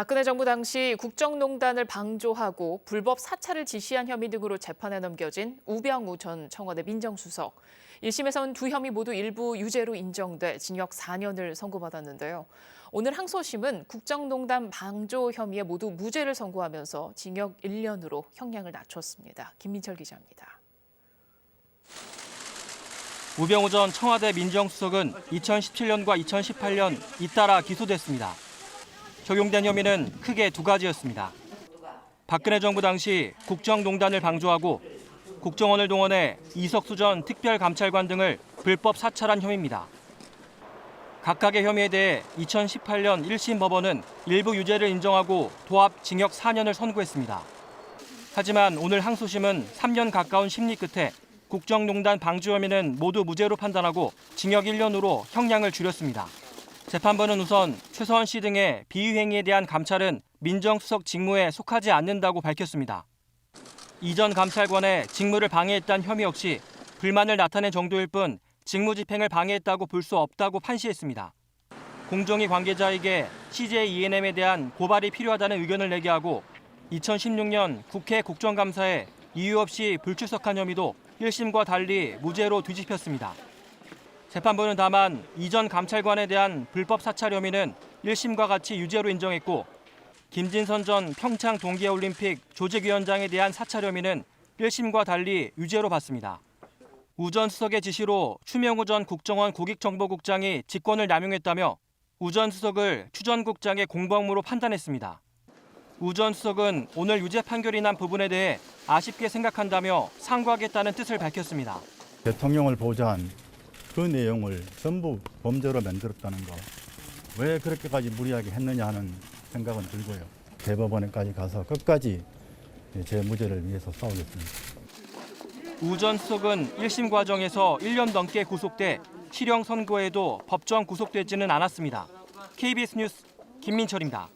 박근혜 정부 당시 국정농단을 방조하고 불법 사찰을 지시한 혐의 등으로 재판에 넘겨진 우병우 전 청와대 민정수석. 1심에선 두 혐의 모두 일부 유죄로 인정돼 징역 4년을 선고받았는데요. 오늘 항소심은 국정농단 방조 혐의에 모두 무죄를 선고하면서 징역 1년으로 형량을 낮췄습니다. 김민철 기자입니다. 우병우 전 청와대 민정수석은 2017년과 2018년 잇따라 기소됐습니다. 적용된 혐의는 크게 두 가지였습니다. 박근혜 정부 당시 국정농단을 방조하고 국정원을 동원해 이석수 전 특별감찰관 등을 불법 사찰한 혐의입니다. 각각의 혐의에 대해 2018년 1심 법원은 일부 유죄를 인정하고 도합 징역 4년을 선고했습니다. 하지만 오늘 항소심은 3년 가까운 심리 끝에 국정농단 방조 혐의는 모두 무죄로 판단하고 징역 1년으로 형량을 줄였습니다. 재판부는 우선 최서원 씨 등의 비위 행위에 대한 감찰은 민정수석 직무에 속하지 않는다고 밝혔습니다. 이전 감찰관의 직무를 방해했다는 혐의 역시 불만을 나타낸 정도일 뿐 직무 집행을 방해했다고 볼 수 없다고 판시했습니다. 공정위 관계자에게 CJ ENM에 대한 고발이 필요하다는 의견을 내게 하고 2016년 국회 국정감사에 이유 없이 불출석한 혐의도 1심과 달리 무죄로 뒤집혔습니다. 재판부는 다만 이전 감찰관에 대한 불법 사찰 혐의는 1심과 같이 유죄로 인정했고 김진선 전 평창 동계올림픽 조직위원장에 대한 사찰 혐의는 1심과 달리 유죄로 봤습니다. 우 전 수석의 지시로 추명호 전 국정원 국익정보국장이 직권을 남용했다며 우 전 수석을 추 전 국장의 공범으로 판단했습니다. 우 전 수석은 오늘 유죄 판결이 난 부분에 대해 아쉽게 생각한다며 상고하겠다는 뜻을 밝혔습니다. 대통령을 보좌한 그 내용을 전부 범죄로 만들었다는 거. 왜 그렇게까지 무리하게 했느냐 하는 생각은 들고요. 대법원에까지 가서 끝까지 제 무죄를 위해서 싸우겠습니다. 우 전 수석은 1심 과정에서 1년 넘게 구속돼 실형 선고에도 법정 구속되지는 않았습니다. KBS 뉴스 김민철입니다.